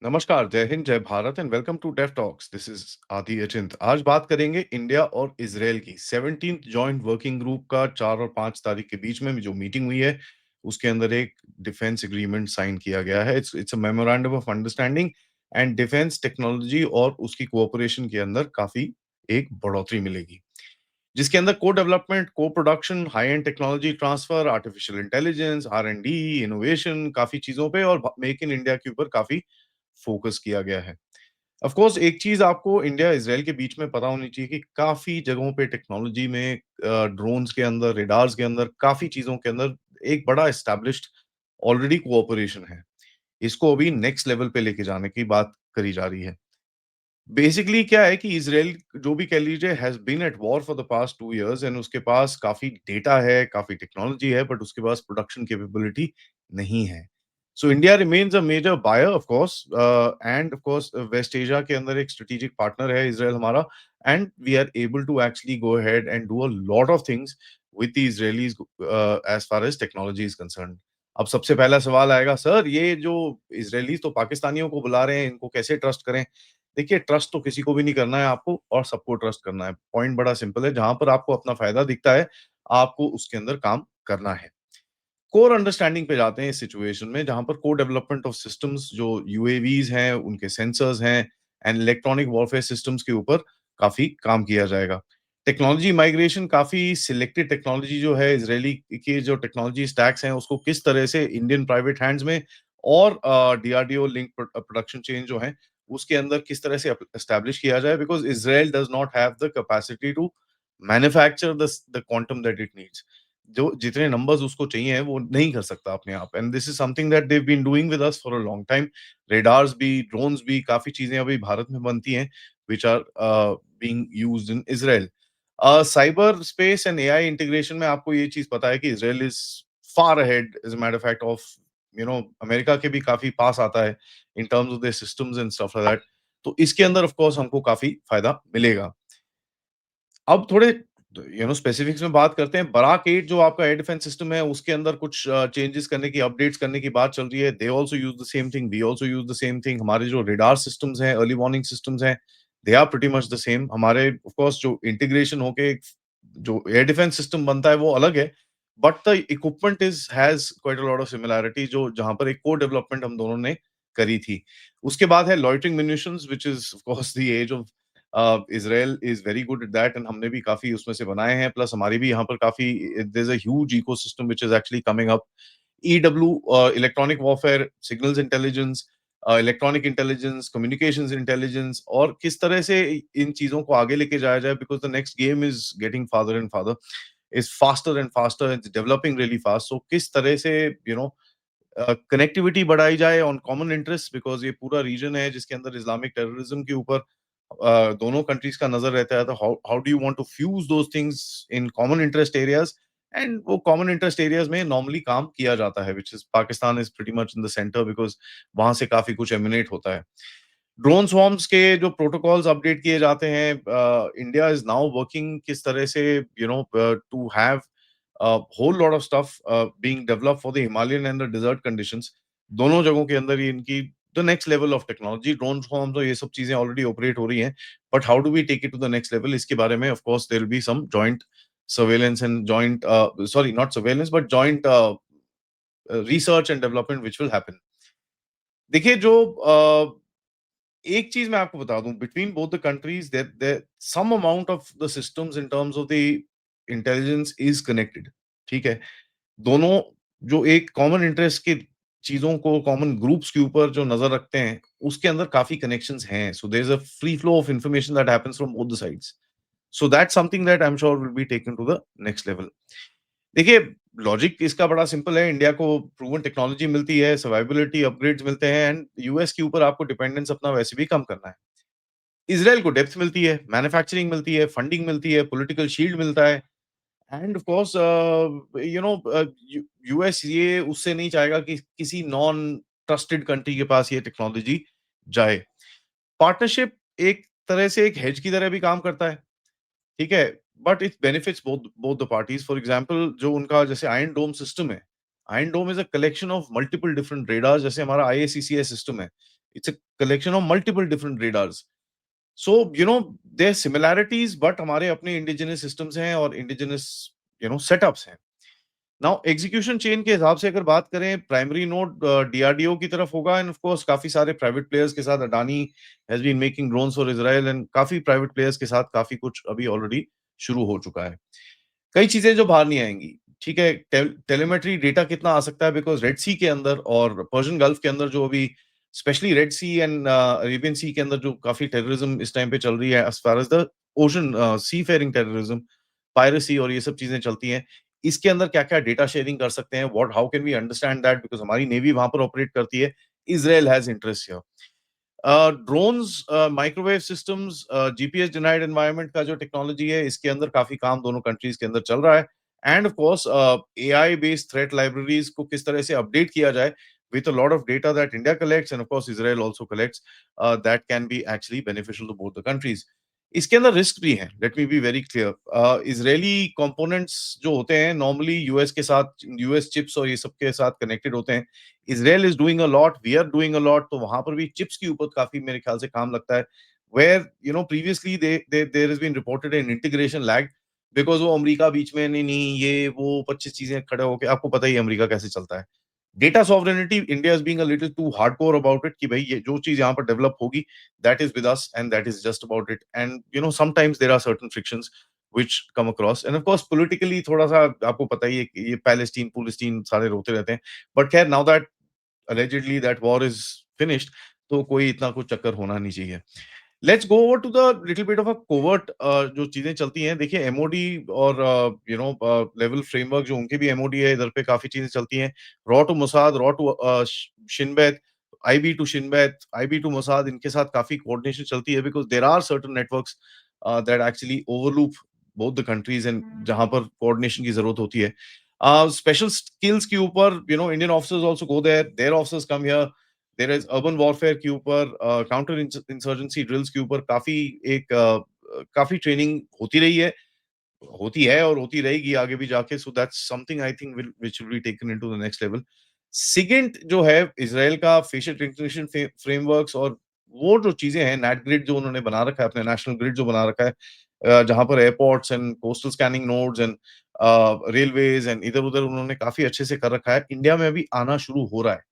नमस्कार, जय हिंद, जय Bharat and welcome to Dev talks. This is Aadi Achint. आज बात करेंगे इंडिया और इजराइल की 17th जॉइंट वर्किंग ग्रुप का 4 और 5 तारीख के बीच में जो मीटिंग हुई है, उसके अंदर एक डिफेंस एग्रीमेंट साइन किया गया है। It's a memorandum of understanding and defence technology और उसकी कोऑपरेशन के अंदर काफी एक बढ़ोतरी मिलेगी, जिसके अंदर codevelopment, coproduction, high end technology transfer, artificial intelligence, R and D, innovation, काफ़ी चीज़ों पे और भ मेक इन इंडिया के ऊपर काफ़ी फोकस किया गया है। ऑफ कोर्स एक चीज़ आपको इंडिया इज़राइल के बीच में पता होनी चाहिए कि काफ़ी जगहों पे टेक्नोलॉजी में ड्रोन्स के अंदर, रेडार्स के अंदर, काफ़ी चीज़ों के अंदर एक बड़ा एस्टेब्लिश्ड ऑलरेडी कोऑपरेशन है। इसको अभी नेक्स्ट लेवल पे लेके जाने की बात करी जा रही है। बेसिकली क्या है कि इज़राइल जो भी कह लीजिए has been at war for the past 2 years and उसके पास काफ़ी डेटा है, काफ़ी टेक्नोलॉजी है, बट उसके पास प्रोडक्शन कैपेबिलिटी नहीं है। So India remains a major buyer of course and of course West Asia के अंदर एक स्ट्रेटेजिक पार्टनर है इज़राइल हमारा and we are able to actually go ahead and do a lot of things with the Israelis as far as technology is concerned. अब सबसे पहला सवाल आएगा, सर ये जो इज़राइलीज़ तो पाकिस्तानियों को बुला रहे हैं, इनको कैसे ट्रस्ट करें? देखिए, ट्रस्ट तो किसी को भी नहीं करना है आपको और सबको ट्रस्ट करना है। पॉइंट बड़ा सिंपल है, जहाँ पर आपको अपना फ़ायदा दिखता है, आपको उसके अंदर काम करना है। कोर अंडरस्टैंडिंग पे जाते हैं इस सिचुएशन में, जहाँ पर को-डेवलपमेंट ऑफ सिस्टम्स जो यूएवीज़ हैं, उनके सेंसर्स हैं एंड इलेक्ट्रॉनिक वॉरफेयर सिस्टम्स के ऊपर काफ़ी काम किया जाएगा। टेक्नोलॉजी माइग्रेशन, काफ़ी सिलेक्टेड टेक्नोलॉजी जो है इज़रायली की जो टेक्नोलॉजी स्टैक्स हैं, उसको किस तरह से इंडियन प्राइवेट हैंड्स में और डीआरडीओ लिंक प्रोडक्शन चेन जो है, उसके अंदर किस तरह से एस्टैब्लिश किया जाए, because Israel does not have the capacity to manufacture the quantum that it needs. जो जितने नंबर्स उसको चाहिए वो नहीं कर सकता अपने आप and this is something that they've been doing with us for a long time. Radars भी, ड्रोन्स भी, काफी चीजें अभी भारत में बनती हैं which are being used in Israel. Cyber space and AI integration में आपको ये चीज पता है कि Israel is far ahead as a matter fact of America के भी काफी पास आता है in terms of their systems and stuff like that. तो इसके अंदर ऑफ कोर्स हमको काफी फायदा मिलेगा। अब थोड़े स्पेसिफिक्स में बात करते हैं। बराक 8 जो आपका एयर डिफेंस सिस्टम है, उसके अंदर कुछ चेंजेस करने की, अपडेट्स करने की बात चल रही है। They also use the same thing, we also use the same thing. हमारे जो रेडार सिस्टम्स हैं, अर्ली वार्निंग सिस्टम्स हैं, they are pretty much the same. हमारे ऑफ कोर्स जो इंटीग्रेशन होके जो एयर डिफेंस सिस्टम बनता है वो अलग है, but the equipment is has quite a lot of similarity, जो जहाँ पर एक को-डेवलपमेंट हम दोनों ने करी थी। उसके बाद है loitering munitions which is of course the edge of Israel is very good at that and हमने भी काफ़ी उसमें से बनाए हैं। प्लस हमारी भी यहाँ पर काफ़ी there is a huge ecosystem which is actually coming up. EW, electronic warfare, signals intelligence, electronic intelligence, communications intelligence, और किस तरह से इन चीज़ों को आगे लेके जाया जाए, because the next game is getting farther and farther, is faster and faster, it's developing really fast. So किस तरह से कनेक्टिविटी बढ़ाई जाए ऑन कॉमन इंटरेस्ट, बिकॉज़ ये पूरा रीजन है जिसके अंदर इस्लामिक टेररिज्म के ऊपर दोनों कंट्रीज का नजर रहता है। तो how how do you want to fuse those things in common interest areas, and वो कॉमन इंटरेस्ट एरियाज में नॉर्मली काम किया जाता है, which is Pakistan is pretty much in the centre, because वहां से काफी कुछ एमिनेट होता है। ड्रोन स्वॉर्म्स के जो प्रोटोकॉल्स अपडेट किए जाते हैं, इंडिया इज नाउ वर्किंग किस तरह से to have whole lot of stuff being developed for the Himalayan and the desert conditions. दोनों जगहों के अंदर ही इनकी the next level of technology, drone swarms और ये सब चीजें ऑलरेडी ऑपरेट हो रही हैं, but how do we take it to the next level, इसके बारे में of course there will be some joint surveillance and joint, sorry not surveillance but joint research and development which will happen. देखिए, जो एक चीज मैं आपको बता दूं, between both the countries there some amount of the systems in terms of the intelligence is connected. ठीक है, दोनों जो एक कॉमन इंटरेस्ट की चीजों को, कॉमन ग्रुप्स के ऊपर जो नजर रखते हैं, उसके अंदर काफी कनेक्शंस हैं। So there is a free flow of information that happens from both the sides. So that's something that I am sure will be taken to the next level. देखिए, लॉजिक इसका बड़ा सिंपल है। India को proven technology मिलती है, सर्वाइवबिलिटी upgrades मिलते हैं and US के ऊपर आपको डिपेंडेंस अपना वैसे भी कम करना है। इज़राइल को डेप्थ मिलती है, मैन्युफैक्चरिंग मिलती है, फंडिंग मिलती है, पॉलिटिकल शील्ड मिलता है एंड ऑफ कोर्स यूएस ये उससे नहीं चाहेगा कि किसी नॉन ट्रस्टेड कंट्री के पास ये टेक्नोलॉजी जाए। पार्टनरशिप एक तरह से एक हेज की तरह भी काम करता है, ठीक है? But it benefits both both the parties. For example, जो उनका जैसे आयरन डोम सिस्टम है, iron dome is a collection of multiple different radars, जैसे हमारा आईएससीसीएस सिस्टम है। It's a collection of multiple different radars. So, there are similarities, but हमारे अपने indigenous systems हैं और indigenous, setups हैं. नाउ एग्जीक्यूशन चेन के हिसाब से अगर बात करें, प्राइमरी नोड डीआरडीओ की तरफ होगा, एंड ऑफ कोर्स काफी सारे प्राइवेट प्लेयर्स के साथ Adani has been making drones for Israel, and काफी प्राइवेट प्लेयर्स के साथ काफी कुछ अभी ऑलरेडी शुरू हो चुका है. कई चीजें जो बाहर नहीं आएंगी, ठीक है. टेलीमेट्री डेटा कितना आ सकता है, बिकॉज रेड सी के अंदर और पर्शियन गल्फ के अंदर जो अभी specially Red Sea and Arabian Sea के अंदर जो काफी टेररिज्म इस टाइम पे चल रही है, as far as the ocean sea faring terrorism, piracy और ये सब चीजें चलती हैं. इसके अंदर क्या-क्या डेटा शेयरिंग कर सकते हैं, what how can we understand that, because हमारी नेवी वहाँ पर ऑपरेट करती है. Israel has interest here. Drones, microwave systems, GPS denied environment का जो टेक्नोलॉजी है, इसके अंदर काफी काम दोनों कंट्रीज के अंदर चल रहा है. And of course AI based threat libraries को किस तरह से अपडेट किया जाए with a lot of data that India collects and of course Israel also collects, that can be actually beneficial to both the countries. इसके अंदर risk भी है, let me be very clear. Israeli components जो होते हैं normally US के साथ, US chips और ये सब के साथ कनेक्टेड होते हैं. Israel is doing a lot, we are doing a lot, तो वहां पर भी चिप्स के ऊपर काफी मेरे ख्याल से काम लगता है. Where previously there has been reported an integration lag, because वो अमेरिका बीच में नहीं नहीं ये वो 25 चीजें खड़े होके, आपको पता ही है अमेरिका कैसे चलता है. Data sovereignty, India is being a little too hardcore about it, कि भाई ये जो चीज यहाँ पर डेवलप होगी, that is with us and that is just about it. And sometimes there are certain frictions which come across, and of course politically थोड़ा सा आपको पता ही है कि ये पैलेस्टीन सारे रोते रहते हैं. बट खैर, now that allegedly that war is finished, तो कोई इतना कुछ चक्कर होना नहीं चाहिए. Let's go over to the little bit of a covert, जो चीजें चलती हैं. देखिए, एमओडी और लेवल फ्रेमवर्क जो उनके भी एमओडी है, इधर पे काफी चीजें चलती हैं. रॉ टू मोसाद, रॉ to Shin Bet, IB to Shin Bet, IB to Mossad, इनके साथ काफी कोऑर्डिनेशन चलती है, because there are certain networks that actually overlap both the countries, and जहां पर कोऑर्डिनेशन की जरूरत होती है. स्पेशल स्किल्स के ऊपर, Indian officers also go there officers come here. There is urban warfare के ऊपर, काउंटर इंसर्जेंसी ड्रिल्स के ऊपर काफी ट्रेनिंग होती है और होती रहेगी आगे भी जाके. So that's something I think which will be taken into the next level. SIGINT जो है इजराइल का, फेशियल रिकग्निशन फ्रेमवर्क्स, और वो जो चीजें हैं, नेट ग्रिड जो उन्होंने बना रखा है, अपने नेशनल ग्रिड जो बना रखा है, जहां पर airports and coastal scanning nodes and railways and इधर उधर उन्होंने काफी अच्छे से कर रखा है. इंडिया में भी आना शुरू हो रहा है,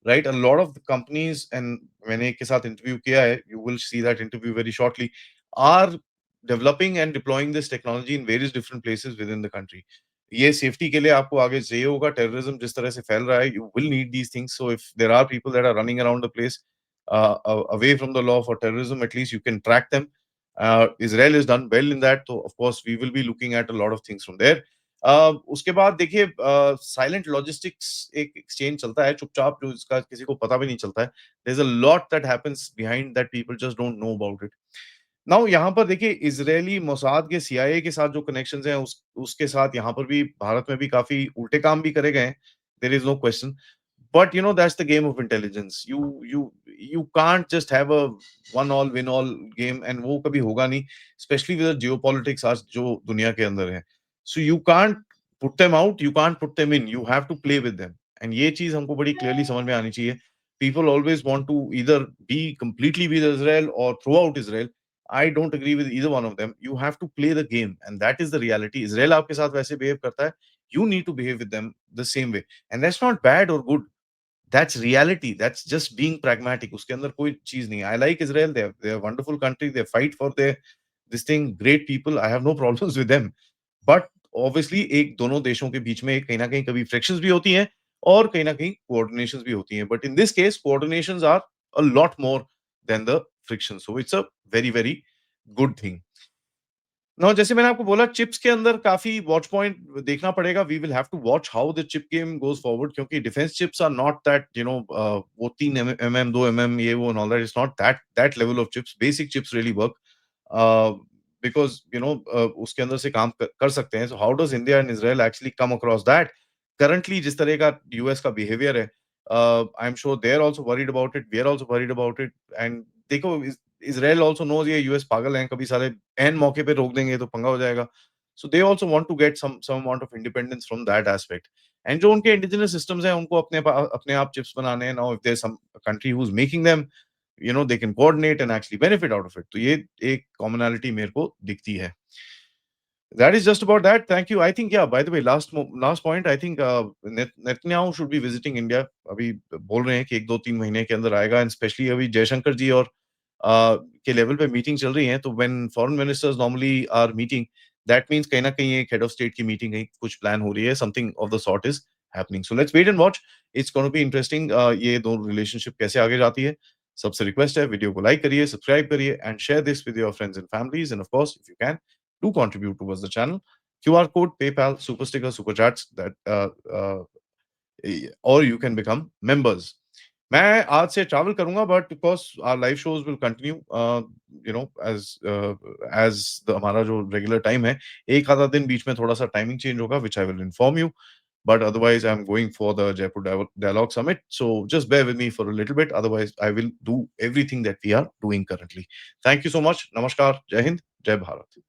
right? A lot of the companies, and मैंने एक के साथ इंटरव्यू किया है, you will see that interview very shortly, are developing and deploying this technology in various different places within the country. ये सेफ्टी के लिए आपको आगे चाहिए होगा. टेररिज्म जिस तरह से फैल रहा है, you will need these things. So if there are people that are running around the place away from the law for terrorism, at least you can track them. Israel has done well in that, so of course we will be looking at a lot of things from there. उसके बाद देखिए, silent logistics एक exchange चलता है चुपचाप, जो इसका किसी को पता भी नहीं चलता है. There is a lot that happens behind that, people just don't know about it. Now यहाँ पर देखिए, इजरायली मोसाद के सीआईए के साथ जो कनेक्शंस हैं, उसके साथ यहाँ पर भी भारत में भी काफी उल्टे काम भी करे गए हैं. There is no question. But that's the game of intelligence. You can't just have a one all win all game, and वो कभी होगा नहीं, especially with the geopolitics आज जो दुनिया के अंदर है. So you can't put them out, you can't put them in, you have to play with them. And ये चीज हमको बड़ी clearly समझ में आनी चाहिए. People always want to either be completely with Israel or throughout Israel. I don't agree with either one of them. You have to play the game, and that is the reality. Israel आपके साथ वैसे behave करता है, you need to behave with them the same way. And that's not bad or good. That's reality. That's just being pragmatic. उसके अंदर कोई चीज नहीं है. I like Israel. They're a wonderful country. They fight for their this thing. Great people. I have no problems with them. But obviously एक दोनों देशों के बीच में कहीं ना कहीं कभी frictions भी होती हैं और कहीं ना कहीं coordinations भी होती हैं. But in this case, coordinations are a lot more than the friction. So it's a very very good thing. No, जैसे मैंने आपको बोला, चिप्स के अंदर काफी वॉच पॉइंट देखना पड़ेगा. We will have to watch how the chip game goes forward, क्योंकि defence chips are not that, वो 3 mm 2 mm ये वो all that is not that level of chips. Basic chips really work, because उसके अंदर से काम कर सकते हैं. So how does India and Israel actually come across that? Currently जिस तरह का यूएस का बिहेवियर है, I am sure they are also worried about it, we are also worried about it. And देखो, इजराइल ऑल्सो नोज ये US पागल हैं, कभी साले एन मौके पे रोक देंगे तो पंगा हो जाएगा. So they also want to get some amount of independence from that aspect. And जो उनके इंडिजिनस सिस्टम्स हैं, उनको अपने आप चिप्स बनाने हैं. Now if there some country who is making them, they can coordinate and actually benefit out of it. तो ये एक कॉमनैलिटी मेरे को दिखती है। That is just about that. Thank you. I think, yeah, by the way, last point, I think Netanyahu should be visiting India. अभी बोल रहे हैं कि 1-2-3 महीने के अंदर आएगा, एंड स्पेशली अभी जयशंकर जी और के लेवल पे मीटिंग चल रही है, तो when foreign ministers normally are meeting, that means कहीं न कहीं एक हेड ऑफ स्टेट की मीटिंग कहीं कुछ प्लान हो रही है, something of the sort is happening. So let's wait and watch. It's gonna be interesting, ये दोनों रिलेशनशिप कैसे आगे जाती है। सबसे रिक्वेस्ट है, वीडियो को लाइक करिए, सब्सक्राइब करिए and share this with your friends and families, and of course if you can do contribute towards the channel. QR code, PayPal, Super Sticker, Super Chats, that or you can become members. मैं आज से travel करूंगा, but because our live shows will continue, as हमारा जो regular time है, एक आधा दिन बीच में थोड़ा सा टाइमिंग चेंज होगा, which I will inform you, but otherwise I'm going for the Jaipur Dialogue Summit. So just bear with me for a little bit. Otherwise, I will do everything that we are doing currently. Thank you so much. Namaskar. Jai Hind. Jai Bharat.